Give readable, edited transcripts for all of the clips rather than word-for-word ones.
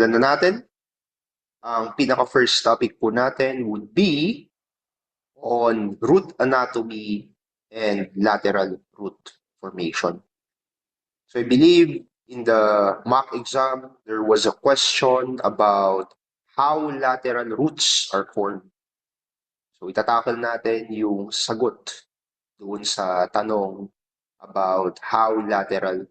Alam na natin, ang pinaka-first topic po natin would be on root anatomy and lateral root formation. So I believe in the mock exam, there was a question about how lateral roots are formed. So itatakal natin yung sagot doon sa tanong about how lateral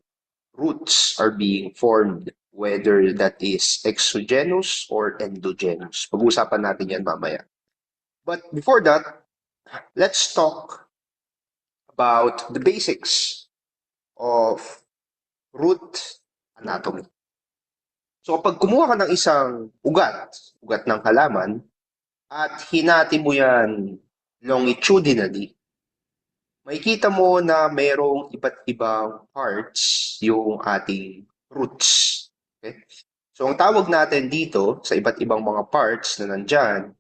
roots are being formed, whether that is exogenous or endogenous. Pag-uusapan natin yan mamaya. But before that, let's talk about the basics of root anatomy. So kapag kumuha ka ng isang ugat ng halaman, at hinati mo yan longitudinally, makikita mo na mayroong iba't ibang parts yung ating roots. Okay? So ang tawag natin dito sa iba't ibang mga parts na nandyan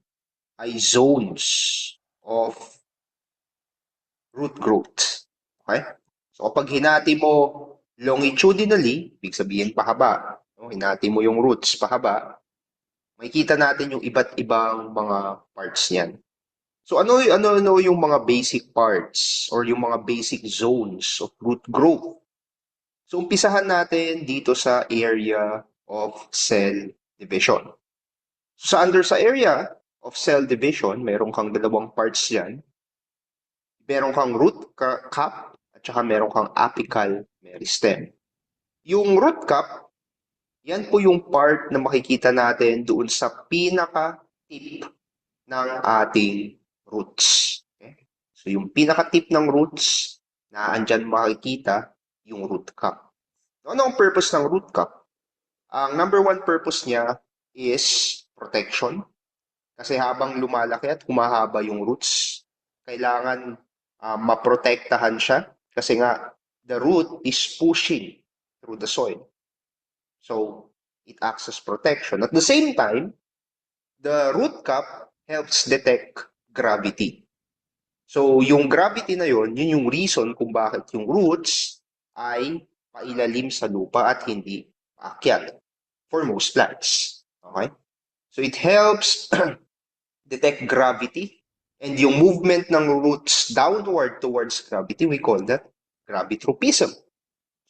ay zones of root growth. Okay? So kapag hinati mo longitudinally, ibig sabihin pahaba, no? Hinati mo yung roots pahaba, makikita natin yung iba't ibang mga parts niyan. So ano yung mga basic parts or yung mga basic zones of root growth? So umpisahan natin dito sa area of cell division. So sa area of cell division, meron kang dalawang parts yan. Meron kang root cap at saka meron kang apical meristem. Yung root cap, yan po yung part na makikita natin doon sa pinaka-tip ng ating roots. Okay? So yung pinaka-tip ng roots, na andyan makikita yung root cap. Ano ang purpose ng root cap? Ang number one purpose niya is protection. Kasi habang lumalaki at humahaba yung roots, kailangan maprotektahan siya. Kasi nga, the root is pushing through the soil. So, it acts as protection. At the same time, the root cap helps detect gravity. So, yung gravity na yun yung reason kung bakit yung roots ay pailalim sa lupa at hindi paakyat for most plants. Okay? So, it helps detect gravity and yung movement ng roots downward towards gravity, we call that gravitropism.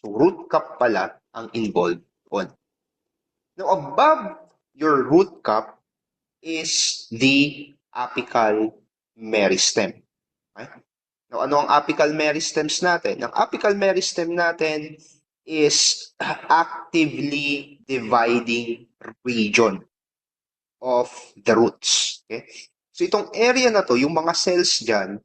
So, root cap pala ang involved on. Now, above your root cap is the apical meristem. Okay? Now, ano ang apical meristems natin? Ang apical meristem natin is actively dividing region of the roots. Okay? So, itong area na to, yung mga cells dyan,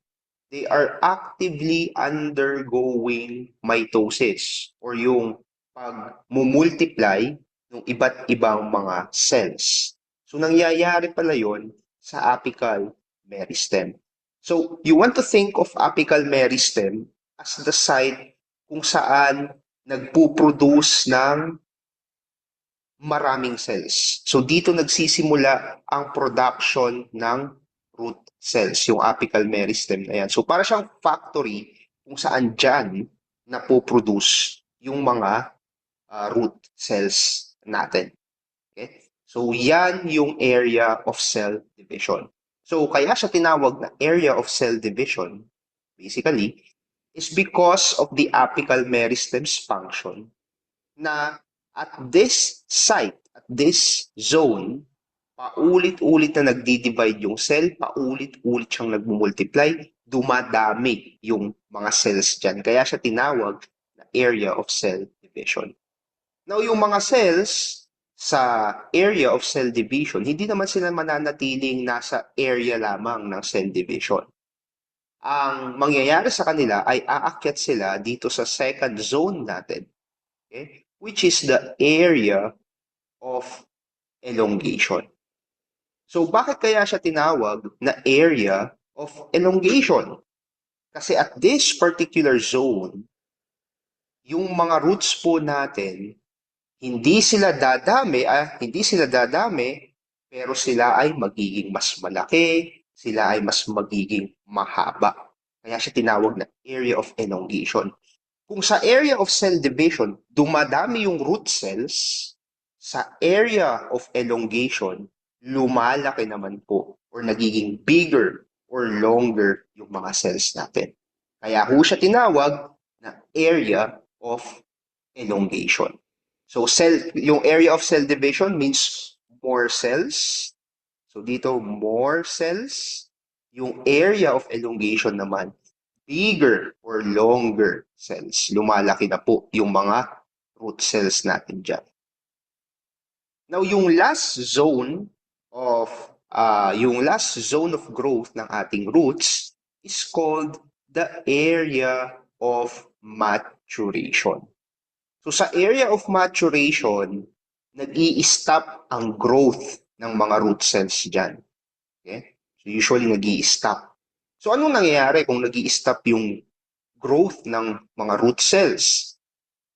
they are actively undergoing mitosis or yung pag-multiply ng iba't ibang mga cells. So, nangyayari pala yon sa apical meristem. So, you want to think of apical meristem as the site kung saan nagpuproduce ng maraming cells. So, dito nagsisimula ang production ng root cells, yung apical meristem na yan. So, para siyang factory kung saan dyan napoproduce yung mga root cells natin. Okay? So, yan yung area of cell division. So, kaya siya tinawag na area of cell division, basically, is because of the apical meristem's function na at this site, at this zone, paulit-ulit na nagdi-divide yung cell, paulit-ulit siyang nagmumultiply, dumadami yung mga cells dyan. Kaya siya tinawag na area of cell division. Now, yung mga cells sa area of cell division, hindi naman sila mananatiling nasa area lamang ng cell division. Ang mangyayari sa kanila ay aakyat sila dito sa second zone natin, okay? Which is the area of elongation. So, bakit kaya siya tinawag na area of elongation? Kasi at this particular zone, yung mga roots po natin, hindi sila dadami, pero sila ay magiging mas malaki, sila ay mas magiging mahaba. Kaya siya tinawag na area of elongation. Kung sa area of cell division, dumadami yung root cells, sa area of elongation, lumalaki naman po or nagiging bigger or longer yung mga cells natin. Kaya ho siya tinawag na area of elongation. So yung area of cell division means more cells. So dito, more cells. Yung area of elongation naman, bigger or longer cells. Lumalaki na po yung mga root cells natin dyan. Now, yung last zone of growth ng ating roots is called the area of maturation. So sa area of maturation, nag-i-stop ang growth ng mga root cells dyan. Okay? So usually nag-i-stop. So anong nangyayari kung nag-i-stop yung growth ng mga root cells?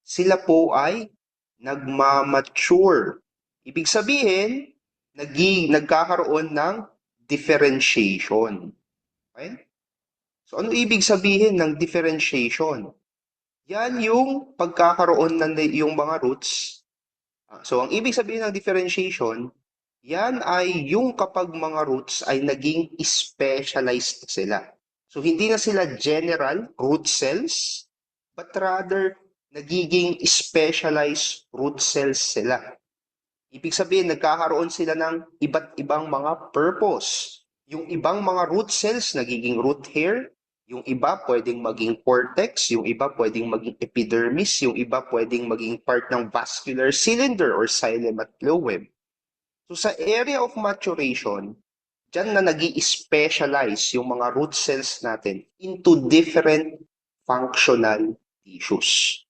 Sila po ay nagmamature. Ibig sabihin, nagkakaroon ng differentiation. Okay? So ano ibig sabihin ng differentiation? Yan yung pagkakaroon ng yung mga roots. So ang ibig sabihin ng differentiation, yan ay yung kapag mga roots ay naging specialized sila. So hindi na sila general root cells, but rather nagiging specialized root cells sila. Ibig sabihin, nagkakaroon sila ng iba't ibang mga purpose. Yung ibang mga root cells nagiging root hair, yung iba pwedeng maging cortex, yung iba pwedeng maging epidermis, yung iba pwedeng maging part ng vascular cylinder or xylem at phloem. So sa area of maturation, dyan na nag-i-specialize yung mga root cells natin into different functional tissues.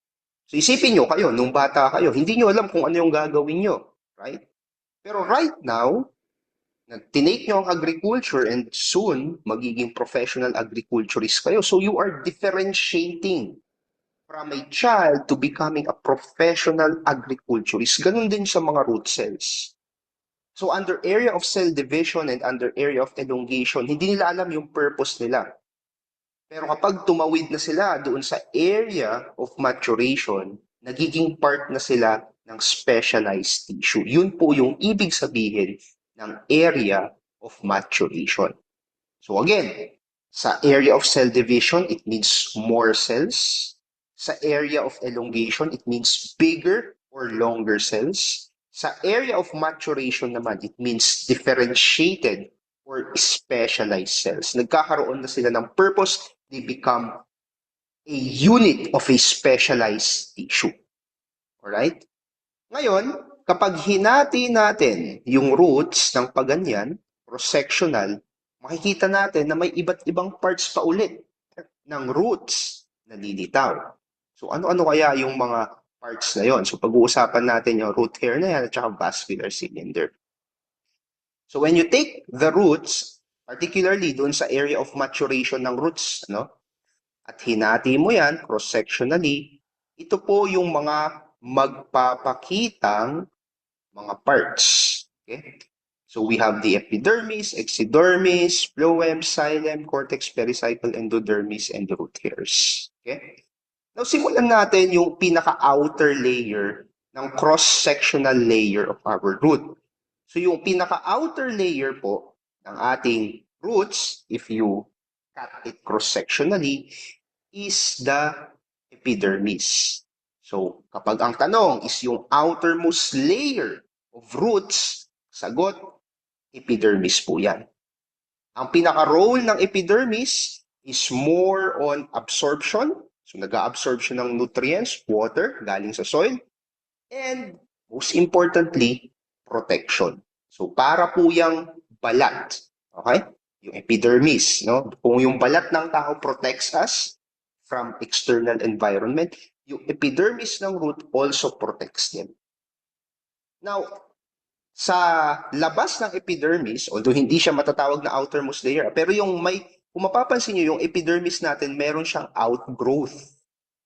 So isipin nyo kayo, nung bata kayo, hindi nyo alam kung ano yung gagawin nyo, right? Pero right now, tinake nyo ang agriculture and soon, magiging professional agriculturist kayo. So you are differentiating from a child to becoming a professional agriculturist. Ganun din sa mga root cells. So under area of cell division and under area of elongation, hindi nila alam yung purpose nila. Pero kapag tumawid na sila doon sa area of maturation, nagiging part na sila ng specialized tissue. Yun po yung ibig sabihin ng area of maturation. So again, sa area of cell division, it means more cells. Sa area of elongation, it means bigger or longer cells. Sa area of maturation naman, it means differentiated or specialized cells. Nagkakaroon na sila ng purpose, they become a unit of a specialized tissue. Alright? Ngayon, kapag hinati natin yung roots ng paganyan, cross-sectional, makikita natin na may iba't ibang parts pa ulit ng roots na lilitaw. So ano-ano kaya yung mga parts na yon? So pag-uusapan natin yung root hair na yan at saka vascular cylinder. So when you take the roots, particularly doon sa area of maturation ng roots, at hinati mo yan cross-sectionally, ito po yung mga magpapakitang mga parts. Okay? So we have the epidermis, exodermis, phloem, xylem, cortex, pericycle, endodermis, and the root hairs. Okay? Now simulan natin yung pinaka-outer layer ng cross-sectional layer of our root. So yung pinaka-outer layer po ng ating roots, if you cut it cross-sectionally, is the epidermis. So, kapag ang tanong is yung outermost layer of roots, sagot, epidermis po yan. Ang pinaka-role ng epidermis is more on absorption. So, nag-a-absorb siya ng nutrients, water, galing sa soil. And, most importantly, protection. So, para po yung balat. Okay? Yung epidermis. Kung yung balat ng tao protects us from external environment, yung epidermis ng root also protects them. Now, sa labas ng epidermis, although hindi siya matatawag na outermost layer, pero kung mapapansin nyo, yung epidermis natin, meron siyang outgrowth.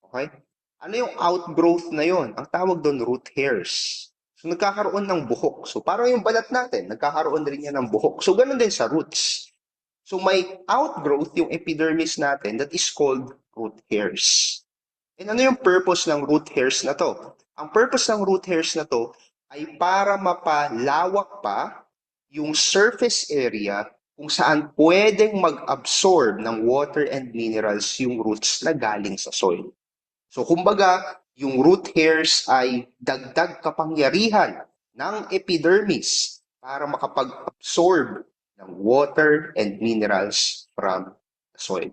Okay? Ano yung outgrowth na yon? Ang tawag doon, root hairs. So, nagkakaroon ng buhok. So, parang yung balat natin, nagkakaroon rin yan ng buhok. So, ganun din sa roots. So, may outgrowth yung epidermis natin that is called root hairs. And ano yung purpose ng root hairs na to? Ang purpose ng root hairs na to ay para mapalawak pa yung surface area kung saan pwedeng mag-absorb ng water and minerals yung roots na galing sa soil. So kumbaga, yung root hairs ay dagdag kapangyarihan ng epidermis para makapag-absorb ng water and minerals from the soil.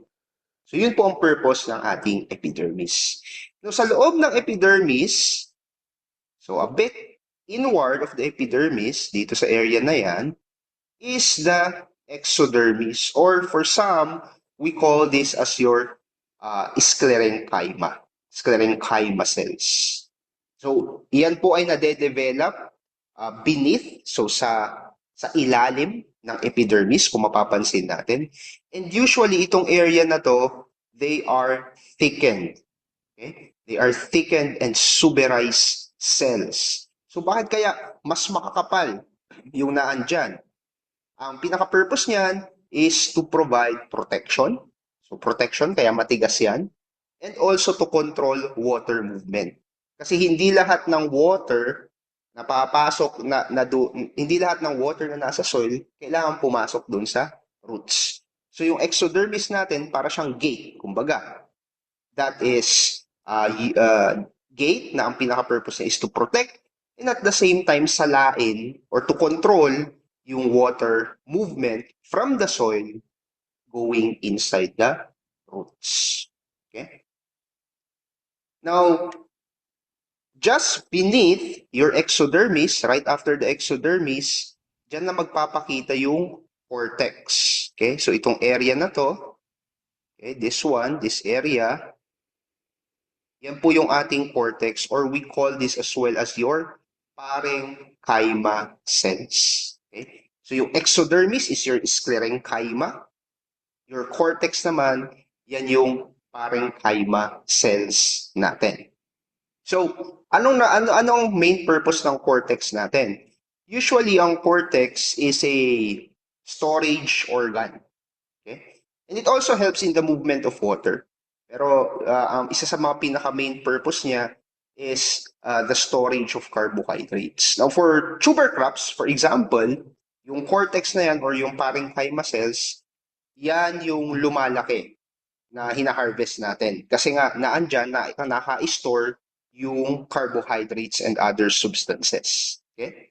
So yun po ang purpose ng ating epidermis. No, sa loob ng epidermis, so a bit inward of the epidermis, dito sa area na yan, is the exodermis, or for some, we call this as your sclerenchyma cells. So, iyan po ay nade-develop beneath, so sa ilalim ng epidermis, kung mapapansin natin. And usually, itong area na to, they are thickened. Okay? They are thickened and suberized cells. So, bakit kaya mas makakapal yung naandyan? Ang pinaka-purpose niyan is to provide protection. So protection, kaya matigas yan. And also to control water movement. Kasi hindi lahat ng water na papasok hindi lahat ng water na nasa soil kailangan pumasok doon sa roots. So yung exodermis natin para siyang gate, kumbaga. That is gate na ang pinaka-purpose niya is to protect and at the same time salain or to control yung water movement from the soil going inside the roots. Okay? Now, just beneath your exodermis, right after the exodermis, dyan na magpapakita yung cortex. Okay? So, itong area na to, okay, this one, this area, yan po yung ating cortex, or we call this as well as your parenchyma cells. Okay? So yung exodermis is your sclerenchyma. Your cortex naman, yan yung parenchyma cells natin. So, anong main purpose ng cortex natin? Usually, ang cortex is a storage organ. Okay? And it also helps in the movement of water. Pero isa sa mga pinaka-main purpose niya is the storage of carbohydrates. Now, for tuber crops, for example, yung cortex na yan or yung parenchyma cells, yan yung lumalaki na hina-harvest natin. Kasi nga, naandyan na naka-store yung carbohydrates and other substances. Okay?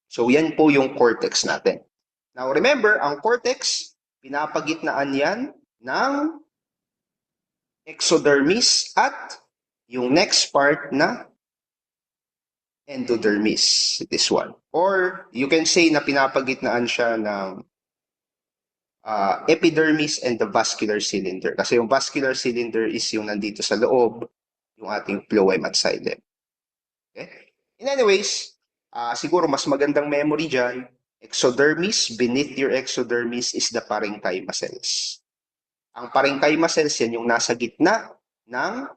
So, yan po yung cortex natin. Now, remember, ang cortex, pinapagitnaan yan ng exodermis at yung next part na endodermis, this one. Or you can say na pinapagitnaan siya ng epidermis and the vascular cylinder. Kasi yung vascular cylinder is yung nandito sa loob, yung ating phloem at xylem. Okay? In anyways, siguro mas magandang memory dyan, exodermis, beneath your exodermis is the parenchyma cells. Ang parenchyma cells yan yung nasa gitna ng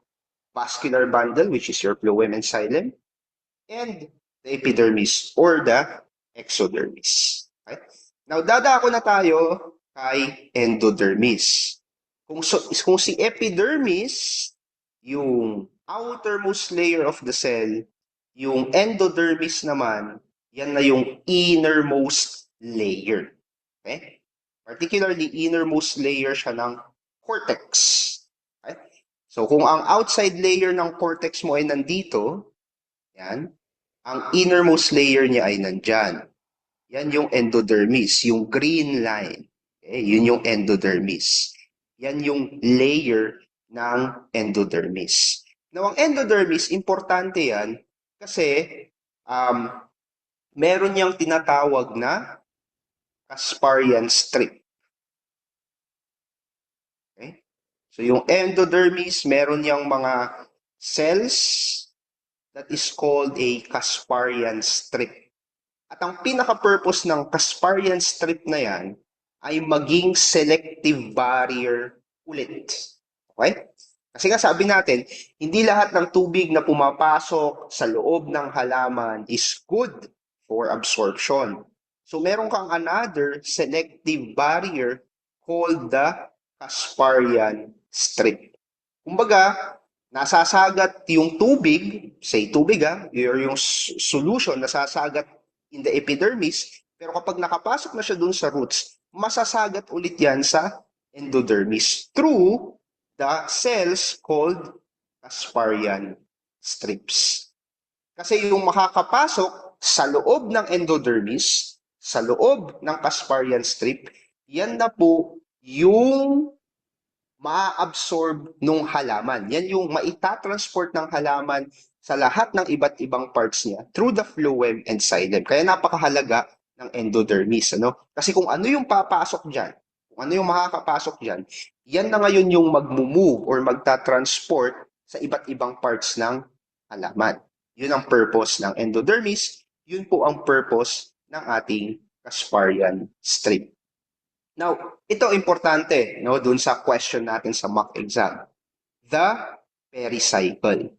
vascular bundle, which is your phloem and xylem, and the epidermis or the exodermis. Okay? Now, dadako na tayo kay endodermis. Kung si epidermis, yung outermost layer of the cell, yung endodermis naman, yan na yung innermost layer. Okay? Particularly, innermost layer siya ng cortex. Okay? So, kung ang outside layer ng cortex mo ay nandito, yan, ang innermost layer niya ay nandyan. Yan yung endodermis, yung green line. Okay? Yun yung endodermis. Yan yung layer ng endodermis. Now, ang endodermis, importante yan kasi meron niyang tinatawag na Kasparian strip. Okay? So, yung endodermis, meron niyang mga cells that is called a Kasparian strip. At ang pinaka-purpose ng Kasparian strip na yan ay maging selective barrier ulit. Okay? Kasi nga sabi natin, hindi lahat ng tubig na pumapasok sa loob ng halaman is good for absorption. So meron kang another selective barrier called the Kasparian strip. Kumbaga, nasasagat yung tubig, say tubig or yung solution nasasagat in the epidermis, pero kapag nakapasok na siya dun sa roots, masasagat ulit yan sa endodermis through the cells called Casparian strips. Kasi yung makakapasok sa loob ng endodermis, sa loob ng Casparian strip, yan na po yung ma-absorb nung halaman. Yan yung maitatransport ng halaman sa lahat ng iba't ibang parts niya through the phloem and xylem. Kaya napakahalaga ng endodermis. Kasi kung ano yung papasok dyan, kung ano yung makakapasok dyan, yan na ngayon yung magmumove or magta-transport sa iba't ibang parts ng halaman. Yun ang purpose ng endodermis. Yun po ang purpose ng ating Casparian strip. Now, ito importante, dun sa question natin sa mock exam. The pericycle.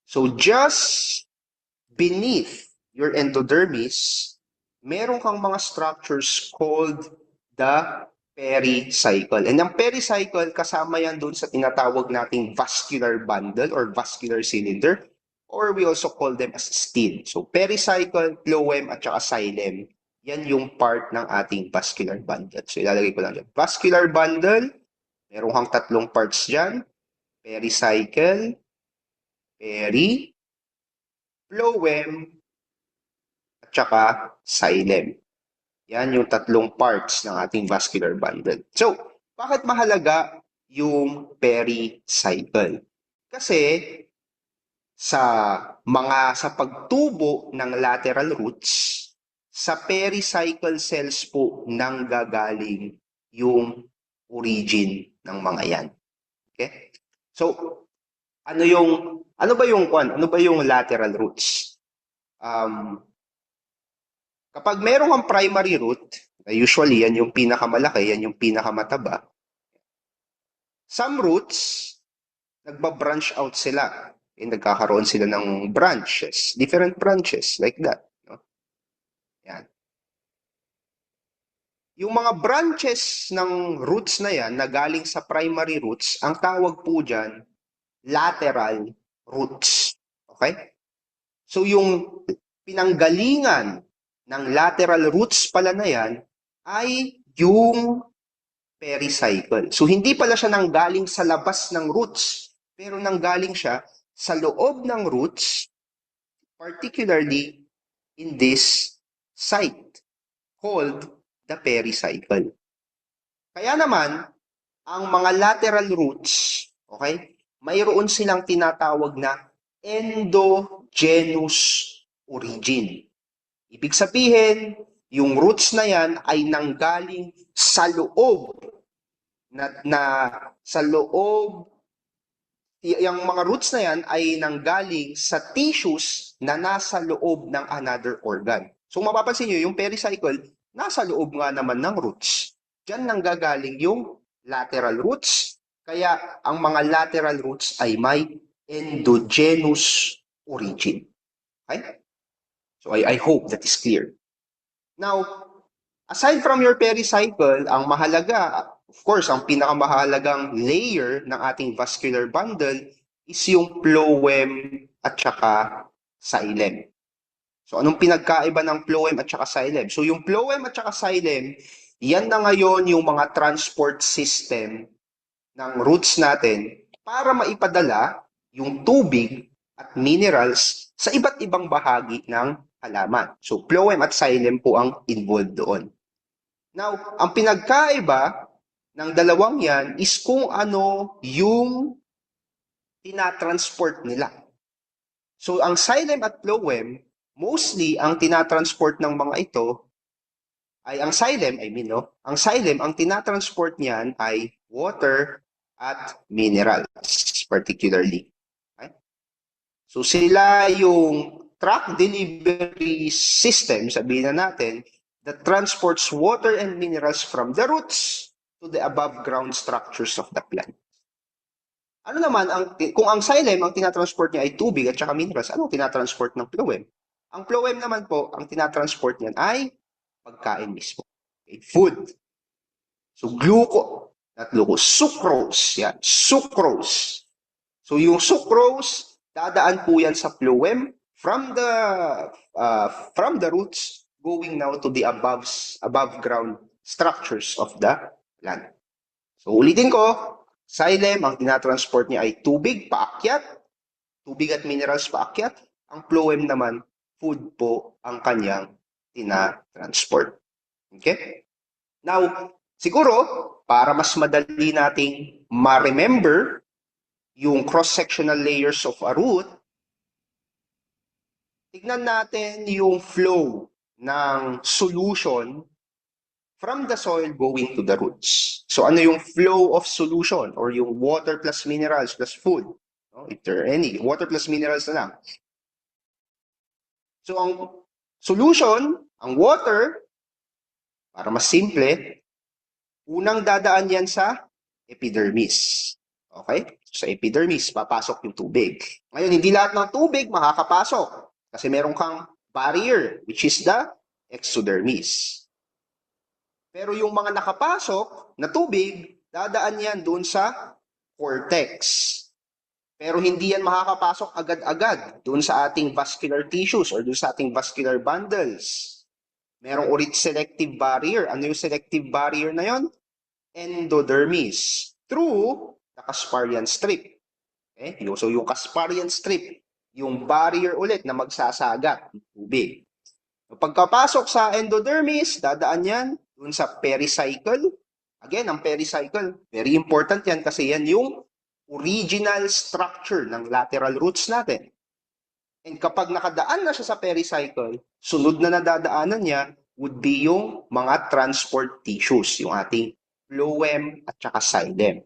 So, just beneath your endodermis, meron kang mga structures called the pericycle. And ang pericycle, kasama yan dun sa tinatawag nating vascular bundle or vascular cylinder, or we also call them as STIL. So, pericycle, phloem, at saka xylem. Yan yung part ng ating vascular bundle. So, ilalagay ko lang dyan. Vascular bundle, meron kang tatlong parts dyan. Pericycle, phloem, at saka xylem. Yan yung tatlong parts ng ating vascular bundle. So, bakit mahalaga yung pericycle? Kasi sa pagtubo ng lateral roots, sa pericycle cells po nanggagaling yung origin ng mga yan. Okay? So, ano ba yung lateral roots? Kapag meron kang primary root, usually yan yung pinakamalaki, yan yung pinakamataba. Some roots, nagbabranch out sila. Nagkakaroon sila ng branches, different branches like that. Yan. Yung mga branches ng roots na yan na galing sa primary roots, ang tawag po dyan, lateral roots. Okay? So yung pinanggalingan ng lateral roots pala na yan ay yung pericycle. So hindi pala siya nanggaling sa labas ng roots, pero nanggaling siya sa loob ng roots, particularly in this site called the pericycle. Kaya naman, ang mga lateral roots, okay, mayroon silang tinatawag na endogenous origin. Ibig sabihin, yung roots na yan ay nanggaling sa loob yung mga roots na yan ay nanggaling sa tissues na nasa loob ng another organ. So mapapansin nyo, yung pericycle, nasa loob nga naman ng roots. Diyan nanggagaling yung lateral roots. Kaya ang mga lateral roots ay may endogenous origin. Okay? So I hope that is clear. Now, aside from your pericycle, ang mahalaga, of course, ang pinakamahalagang layer ng ating vascular bundle is yung phloem at saka xylem. So, anong pinagkaiba ng phloem at saka xylem? So, yung phloem at saka xylem, yan na ngayon yung mga transport system ng roots natin para maipadala yung tubig at minerals sa iba't ibang bahagi ng halaman. So, phloem at xylem po ang involved doon. Now, ang pinagkaiba ng dalawang yan is kung ano yung tinatransport nila. So, ang xylem at phloem, mostly ang tinatransport ng mga ito ay ang xylem, ang xylem, ang tinatransport niyan ay water at minerals, particularly. Okay? So, sila yung tract delivery system, sabihin na natin, that transports water and minerals from the roots to the above ground structures of the plant. Ano naman, kung ang xylem, ang tinatransport niya ay tubig at saka minerals, anong tinatransport ng phloem? Ang phloem naman po, ang tinatransport niyan ay pagkain mismo. Okay? Food. So, sucrose. Yan, sucrose. So yung sucrose, dadaan po yan sa phloem from the roots going now to the above ground structures of the plant. So ulitin ko, xylem, ang tinatransport niya ay tubig paakyat, tubig at minerals paakyat. Ang phloem naman, food po ang kanyang tinatransport. Okay? Now, siguro, para mas madali nating ma-remember yung cross-sectional layers of a root, tignan natin yung flow ng solution from the soil going to the roots. So ano yung flow of solution or yung water plus minerals plus food? No? If there are any, water plus minerals na lang. So ang solution, ang water, para mas simple, unang dadaan yan sa epidermis. Okay? Sa epidermis, papasok yung tubig. Ngayon, hindi lahat ng tubig makakapasok kasi meron kang barrier, which is the exodermis. Pero yung mga nakapasok na tubig, dadaan yan doon sa cortex. Pero hindi yan makakapasok agad-agad doon sa ating vascular tissues or doon sa ating vascular bundles. Merong ulit selective barrier. Ano yung selective barrier na yon? Endodermis through the Casparian strip. Okay? So yung Casparian strip, yung barrier ulit na magsasagat ng tubig. Pagkapasok sa endodermis, dadaan yan dun sa pericycle. Again, ang pericycle, very important yan kasi yan yung original structure ng lateral roots natin. And kapag nakadaan na siya sa pericycle, sunod na nadadaanan niya would be yung mga transport tissues, yung ating phloem at saka xylem.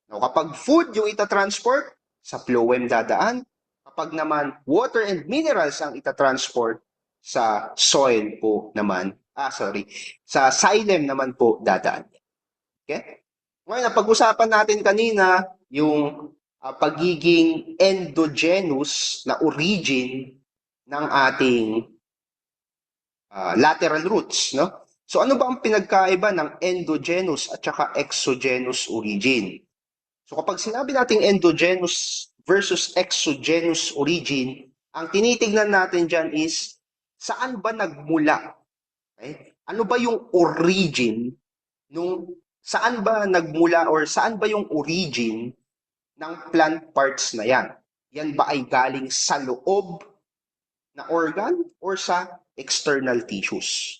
Now, kapag food yung itatransport, sa phloem dadaan. Kapag naman water and minerals ang itatransport, sa soil po naman, sa xylem naman po dadaan. Okay? Ngayon, napag-usapan natin kanina yung pagiging endogenous na origin ng ating lateral roots, no? So ano ba ang pinagkaiba ng endogenous at saka exogenous origin? So kapag sinabi nating endogenous versus exogenous origin, ang tinitignan natin dyan is saan ba nagmula? Okay? Ano ba yung origin saan ba nagmula or saan ba yung origin ng plant parts na yan? Yan ba ay galing sa loob na organ or sa external tissues?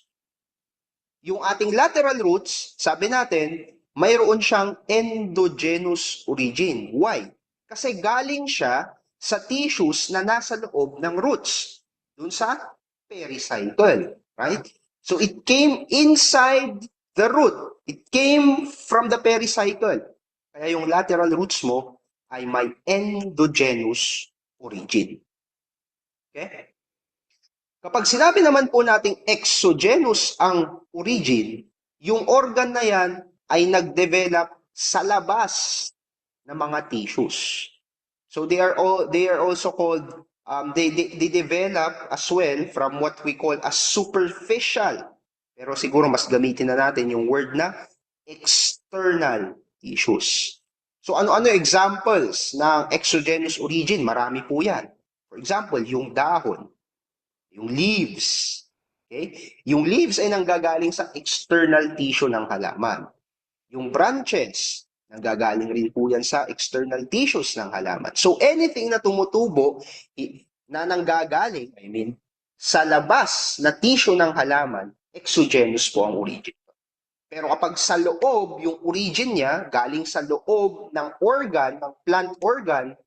Yung ating lateral roots, sabi natin, mayroon siyang endogenous origin. Why? Kasi galing siya sa tissues na nasa loob ng roots. Dun sa pericycle. Right? So it came inside the root. It came from the pericycle. Kaya yung lateral roots mo ay may endogenous origin. Okay? Kapag sinabi naman po nating exogenous ang origin, yung organ na yan ay nag-develop sa labas ng mga tissues. So they are also called they develop as well from what we call as superficial. Pero siguro mas gamitin na natin yung word na external tissues. So ano-ano examples ng exogenous origin? Marami po yan. For example, yung dahon, yung leaves. Okay? Yung leaves ay nanggagaling sa external tissue ng halaman. Yung branches, nanggagaling rin po yan sa external tissues ng halaman. So anything na tumutubo na nanggagaling, sa labas na tissue ng halaman, exogenous po ang origin. Pero kapag sa loob, yung origin niya, galing sa loob ng organ, ng plant organ,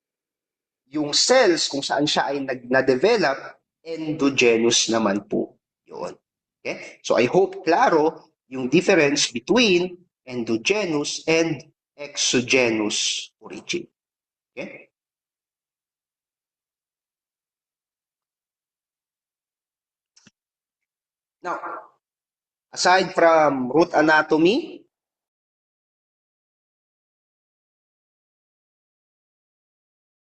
yung cells kung saan siya ay na-develop, endogenous naman po yun. Okay? So I hope klaro yung difference between endogenous and exogenous origin. Okay? Now, aside from root anatomy,